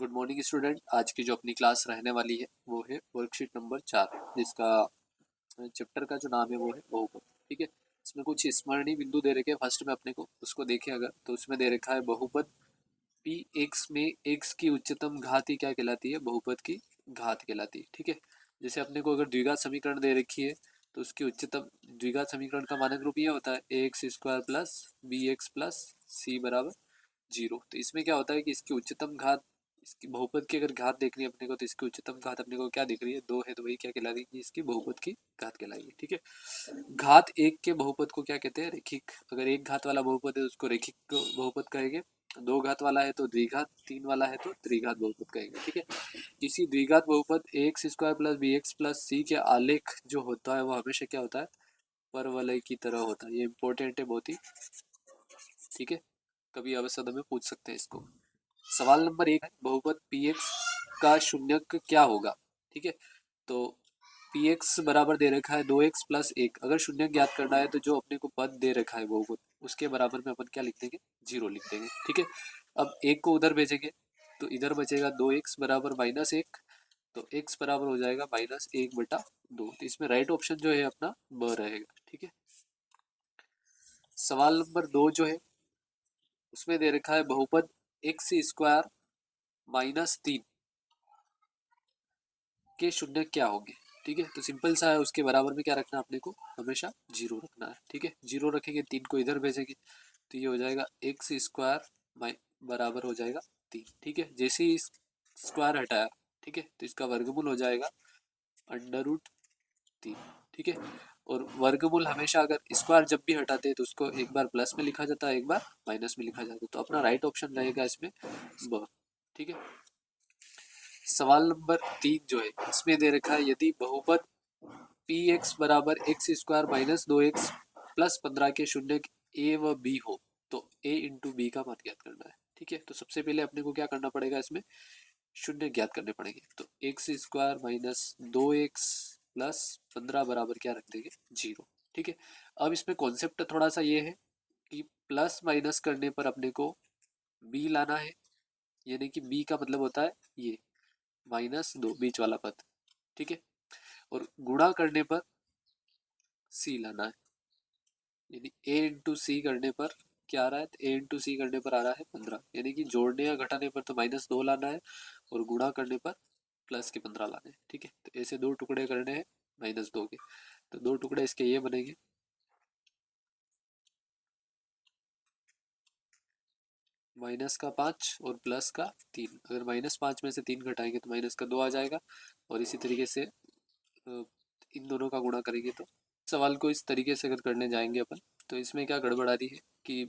Good morning student. आज की जो अपनी क्लास रहने वाली है वो है वर्कशीट नंबर 4, जिसका चैप्टर का जो नाम है वो है बहुपद। ठीक है, इसमें कुछ स्मरणीय बिंदु दे रखे हैं फर्स्ट में अपने को, उसको देखें अगर तो उसमें दे रखा है बहुपद पी एक्स में एक्स की उच्चतम घात ही क्या कहलाती है, बहुपद की घात कहलाती है। ठीक है, जैसे अपने को अगर द्विघात समीकरण दे रखी है तो उसकी उच्चतम द्विघात समीकरण का मानक रूप ये होता है a x square plus b x plus c बराबर 0। तो इसमें क्या होता है कि इसकी उच्चतम घात, इसकी बहुपद की अगर घात देखनी है अपने को तो इसकी उच्चतम घात अपने को क्या दिख रही है, 2 है, तो वही क्या कहलाएगी, इसकी बहुपद की घात कहलाएगी। ठीक है, घात एक के बहुपद को क्या कहते हैं, रेखिक। अगर एक घात वाला बहुपद है तो उसको रेखिक बहुपद कहेंगे, दो घात वाला है तो द्विघात, तीन वाला है तो त्रिघात बहुपद कहेंगे। ठीक है, किसी द्विघात बहुपद a x square plus b x plus c के आलेख जो होता है वो हमेशा क्या होता है, परवलय की तरह होता है। ये इंपॉर्टेंट है बहुत ही। ठीक है, कभी अवसद में पूछ सकते हैं इसको। सवाल नंबर 1 है, बहुपद पी एक्स का शून्यक क्या होगा। ठीक है, तो पी एक्स बराबर दे रखा है 2x प्लस 1। अगर शून्यक ज्ञात करना है तो जो अपने को पद दे रखा है बहुपद, उसके बराबर में अपन क्या लिख देंगे, 0 लिख देंगे। ठीक है, अब एक को उधर भेजेंगे तो इधर बचेगा 2x बराबर -1, तो x बराबर हो जाएगा -1/2। तो इसमें राइट ऑप्शन जो है अपना ब रहेगा। ठीक है, सवाल नंबर 2 जो है उसमें दे रखा है बहुपद एक्स स्क्वायर -3 के शून्य क्या होंगे। ठीक है, तो सिंपल सा है, उसके बराबर में क्या रखना है अपने को, हमेशा 0 रखना है। ठीक है, 0 रखेंगे, 3 को इधर भेजेंगे तो ये हो जाएगा एक्स स्क्वायर बराबर हो जाएगा 3। ठीक है, जैसे ही स्क्वायर हटाया, ठीक है, तो इसका वर्गमूल हो जाएगा √3। ठीक है, और वर्गमूल हमेशा अगर स्क्वायर जब भी हटाते हैं तो उसको एक बार प्लस में लिखा जाता है, एक बार माइनस में लिखा जाता है। तो अपना राइट ऑप्शन रहेगा इसमें ब। ठीक है, सवाल नंबर 3 जो है इसमें दे रखा है, यदि बहुपद पी एक्स बराबर एक्स स्क्वायर -2x प्लस 15 के शून्य ए व बी हो तो a इंटू बी का मान ज्ञात करना है। ठीक है, तो सबसे पहले अपने को क्या करना पड़ेगा, इसमें शून्य ज्ञात करने पड़ेंगे। तो एक्स स्क्वायर -2x प्लस 15 बराबर क्या रख देंगे, 0। ठीक है, अब इसमें कॉन्सेप्ट थोड़ा सा ये है कि प्लस माइनस करने पर अपने को b लाना है, यानी कि b का मतलब होता है ये -2 बीच वाला पद। ठीक है, और गुणा करने पर c लाना है, यानी a इंटू सी करने पर क्या आ रहा है, a इंटू सी करने पर आ रहा है 15। यानी कि जोड़ने या घटाने पर तो -2 लाना है और गुणा करने पर प्लस के 15 लाने हैं। ठीक है, तो ऐसे दो टुकड़े करने हैं -2 के, तो दो टुकड़े इसके ये बनेंगे, -5 और +3। अगर -5 में से 3 घटाएंगे तो -2 आ जाएगा, और इसी तरीके से इन दोनों का गुणा करेंगे तो सवाल को इस तरीके से अगर करने जाएंगे अपन तो इसमें क्या गड़बड़ आ रही है कि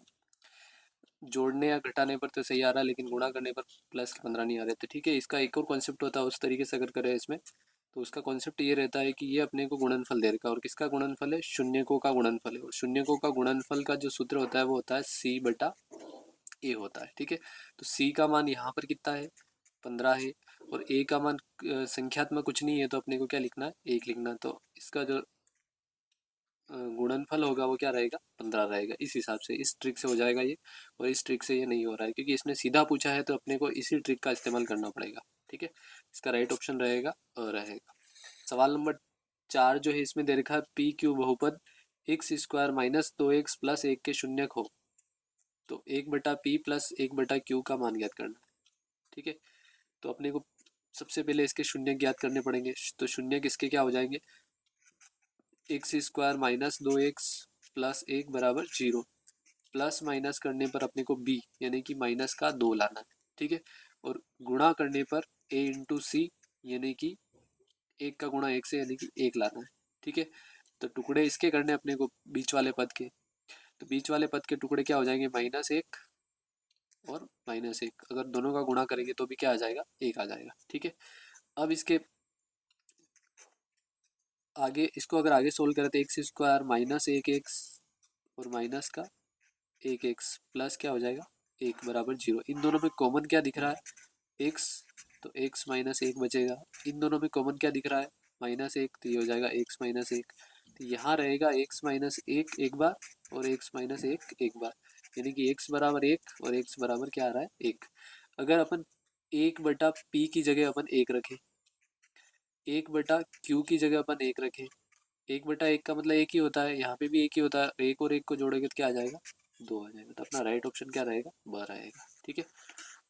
जोड़ने या घटाने पर तो सही आ रहा है लेकिन गुणा करने पर प्लस के 15 नहीं आ रहे। तो ठीक है, इसका एक और कॉन्सेप्ट होता है, उस तरीके से अगर करें इसमें तो उसका कॉन्सेप्ट ये रहता है कि ये अपने को गुणनफल दे रखा है, और किसका गुणनफल है, शून्यकों का गुणनफल है। और शून्यकों का गुणनफल का जो सूत्र होता है वो होता है c/a होता है। ठीक है, तो c का मान यहाँ पर कितना है, 15 है, और a का मान संख्यात्मक कुछ नहीं है तो अपने को क्या लिखना है, 1 लिखना है। तो इसका जो गुणनफल होगा वो क्या रहेगा, 15 रहेगा। इस हिसाब से इस ट्रिक से हो जाएगा ये, और इस ट्रिक से ये नहीं हो रहा है क्योंकि इसने सीधा पूछा है तो अपने को इसी ट्रिक का इस्तेमाल करना पड़ेगा। ठीक है, इसका राइट ऑप्शन रहेगा रहेगा। सवाल नंबर 4 जो है इसमें दे रखा है पी क्यू बहुपद एक्स स्क्वायर -2x प्लस 1 के शून्यक हो तो 1/p प्लस 1/q का मान ज्ञात करना। ठीक है, तो अपने को सबसे पहले इसके शून्य ज्ञात करने पड़ेंगे। तो शून्य किसके क्या हो जाएंगे, एक्स स्क्वायर -2x प्लस 1 बराबर 0, प्लस माइनस करने पर अपने को b यानी कि -2 लाना है। ठीक है, और गुणा करने पर a इंटू सी यानी कि 1 का गुणा 1 से यानी कि 1 लाना है। ठीक है, तो टुकड़े इसके करने अपने को बीच वाले पद के, तो बीच वाले पद के टुकड़े क्या हो जाएंगे, -1 और -1। अगर दोनों का गुणा करेंगे तो भी क्या आ जाएगा, 1 आ जाएगा। ठीक है, अब इसके आगे इसको अगर आगे सोल्व करें तो एक्स स्क्वायर -1x और माइनस का 1x प्लस क्या हो जाएगा, 1 बराबर 0। इन दोनों में कॉमन क्या दिख रहा है, x, तो x -1 बचेगा। इन दोनों में कॉमन क्या दिख रहा है, -1, तो ये हो जाएगा x -1। तो यहाँ रहेगा x -1 एक बार और x -1 एक बार, यानी कि x बराबर 1 और x बराबर क्या आ रहा है, 1। अगर अपन एक बटा पी की जगह अपन एक रखें, एक बटा क्यू की जगह अपन एक रखें, एक बटा एक का मतलब एक ही होता है, यहाँ पे भी एक ही होता है, एक और एक को जोड़ेंगे तो क्या आ जाएगा, दो आ जाएगा। तो अपना राइट ऑप्शन क्या रहेगा, ब रहेगा। ठीक है।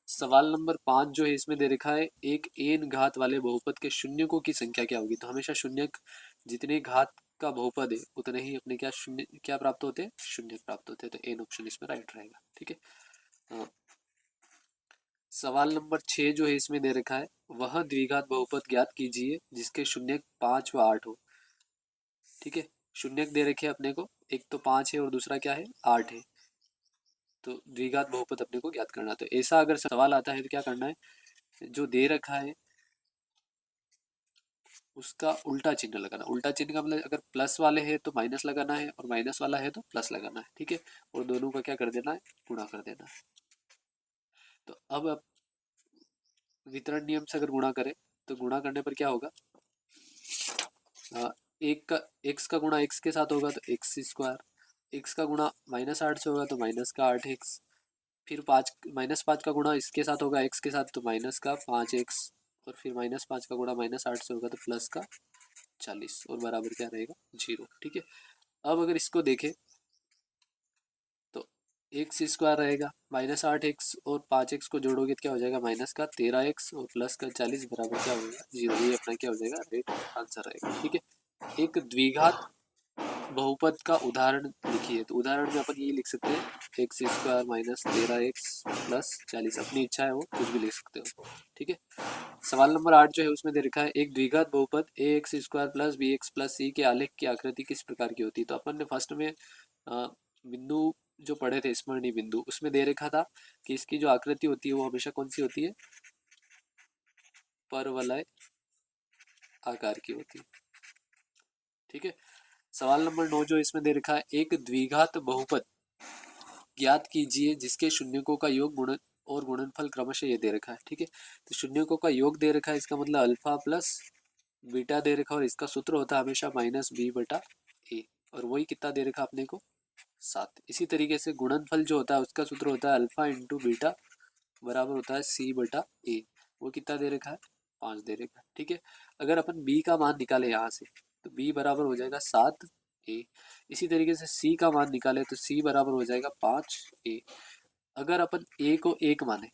सवाल नंबर 5 जो है इसमें दे रखा है एक एन घात वाले बहुपद के शून्यकों की संख्या क्या होगी। तो हमेशा शून्यक जितने घात का बहुपद है उतने ही अपने क्या शून्य क्या प्राप्त होते हैं, शून्य प्राप्त होते हैं। तो एन ऑप्शन इसमें राइट रहेगा। ठीक है। सवाल नंबर 6 जो है इसमें दे रखा है वह द्विघात बहुपद ज्ञात कीजिए जिसके शून्यक 5 व 8 हो। ठीक है। शून्यक दे रखे अपने को, एक तो 5 है और दूसरा क्या है, 8 है। तो द्विघात बहुपद अपने को ज्ञात करना। तो ऐसा अगर सवाल आता है तो क्या करना है, जो दे रखा है उसका उल्टा चिन्ह लगाना। उल्टा चिन्ह का मतलब अगर प्लस वाले है तो माइनस लगाना है और माइनस वाला है तो प्लस लगाना है। ठीक है। और दोनों का क्या कर देना है, गुणा कर देना है। तो अब वितरण नियम से अगर गुणा करें तो गुणा करने पर क्या होगा, एक का एक्स का गुणा एक्स के साथ होगा तो एक्स स्क्वायर, एक्स का गुणा -8 से होगा तो माइनस का 8x, फिर -5 का गुणा इसके साथ होगा एक्स के साथ तो माइनस का 5x, और फिर -5 का गुणा -8 से होगा तो प्लस का 40 और बराबर क्या रहेगा, 0। ठीक है। अब अगर इसको देखें तो एक्स स्क्वायर रहेगा, -8x और 5x को जोड़ोगे तो क्या हो जाएगा, माइनस का 13x और प्लस का 40 बराबर क्या हो जाएगा, 0। ये अपना क्या हो जाएगा, राइट आंसर रहेगा। ठीक है। एक द्विघात बहुपद का उदाहरण लिखिए। तो उदाहरण में अपन ये लिख सकते हैं एक्स स्क्वायर -13x प्लस 40, अपनी इच्छा है वो कुछ भी लिख सकते हो। ठीक है। सवाल नंबर 8 जो है उसमें दे रखा है एक द्विघात बहुपद a x square plus b x plus c के आलेख की आकृति किस प्रकार की होती है। तो अपन ने फर्स्ट में बिंदु जो पढ़े थे स्मरणीय बिंदु, उसमें दे रखा था कि इसकी जो आकृति होती है वो हमेशा कौन सी होती है, परवलय आकार की होती है। ठीक है। सवाल नंबर 9 जो इसमें दे रखा है एक द्विघात बहुपद ज्ञात कीजिए जिसके शून्यकों का योग गुण और गुणनफल क्रमशः ये दे रखा है। ठीक है। तो शून्यकों का योग दे रखा है, इसका मतलब अल्फा प्लस बीटा दे रखा है और इसका सूत्र होता है हमेशा -b/a, और वही कितना दे रखा अपने को, 7। इसी तरीके से गुणनफल जो होता है उसका सूत्र होता है अल्फा इंटू बीटा बराबर होता है c/a, वो कितना दे रखा है, 5 दे रखा है। ठीक है। अगर अपन b का मान निकाले यहाँ से तो b बराबर हो जाएगा 7a। इसी तरीके से c का मान निकाले तो c बराबर हो जाएगा 5a। अगर अपन a को 1 माने,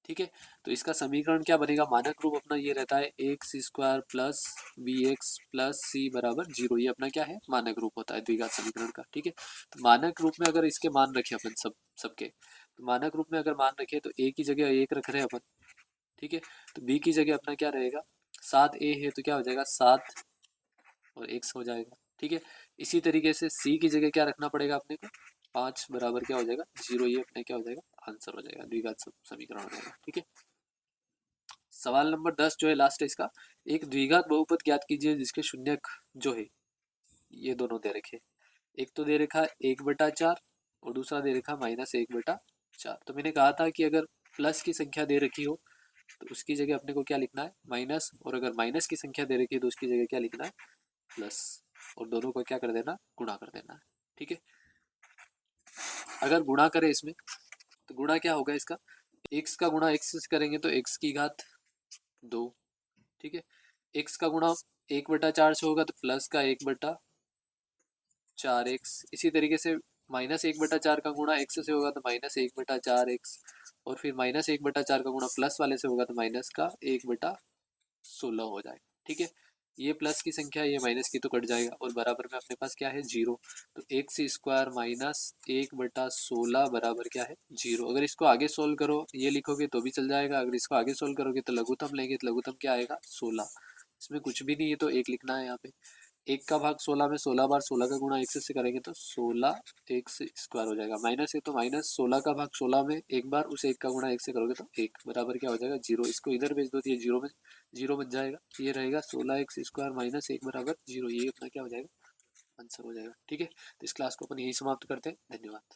ठीक है, तो इसका समीकरण क्या बनेगा, मानक रूप अपना ये रहता है x square plus b x plus c बराबर 0। ये अपना क्या है, मानक रूप होता है द्विघात समीकरण का। ठीक है। तो मानक रूप में अगर इसके मान रखे अपन सबके, तो मानक रूप में अगर मान रखे तो ए की जगह 1 रख रहे हैं अपन। ठीक है। तो बी की जगह अपना क्या रहेगा, 7a है तो क्या हो जाएगा 7 और x हो जाएगा। ठीक है। इसी तरीके से c की जगह क्या रखना पड़ेगा अपने को, 5 बराबर क्या हो जाएगा 0। ये अपने क्या हो जाएगा, आंसर हो जाएगा, द्विघात समीकरण हो जाएगा। ठीक है। सवाल नंबर 10 जो है लास्ट है इसका, एक द्विघात बहुपद ज्ञात कीजिए जिसके शून्यक जो है ये दोनों दे रखे। एक तो दे रखा 1/4 और दूसरा दे रखा -1/4। तो मैंने कहा था कि अगर प्लस की संख्या दे रखी हो तो उसकी जगह अपने को क्या लिखना है, माइनस, और अगर माइनस की संख्या दे रखी है तो उसकी जगह क्या लिखना है, प्लस, और दोनों को क्या कर देना, गुणा कर देना है। ठीक है। अगर गुणा करें इसमें तो गुणा क्या होगा इसका, x का गुणा x से करेंगे तो x की घात 2। ठीक है। x का गुणा 1/4 से होगा तो प्लस का 1/4x। इसी तरीके से -1/4 का गुणा x से होगा तो -1/4x, और फिर -1/4 का गुणा प्लस वाले से होगा तो माइनस का 1/16 हो जाएगा। ठीक है। ये प्लस की संख्या ये माइनस की तो कट जाएगा और बराबर में अपने पास क्या है, 0। तो एक्स स्क्वायर -1/16 बराबर क्या है, 0। अगर इसको आगे सोल्व करो ये लिखोगे तो भी चल जाएगा, अगर इसको आगे सोल्व करोगे तो लघुत्तम लेंगे तो लघुत्तम क्या आएगा, 16। इसमें कुछ भी नहीं है तो एक लिखना है यहाँ पे। 1 का भाग 16 में 16 बार 16 का गुणा x से करेंगे तो 16 एक्स स्क्वायर हो जाएगा। माइनस है तो -16 का भाग 16 में एक बार उस 1 का गुणा 1 से करोगे तो 1 बराबर क्या हो जाएगा, 0। इसको इधर भेज दो तो ये 0 में 0 बन जाएगा। ये रहेगा 16x स्क्वायर -1 बराबर 0। ये अपना क्या हो जाएगा, आंसर हो जाएगा। ठीक है। तो इस क्लास को अपन यही समाप्त करते हैं। धन्यवाद।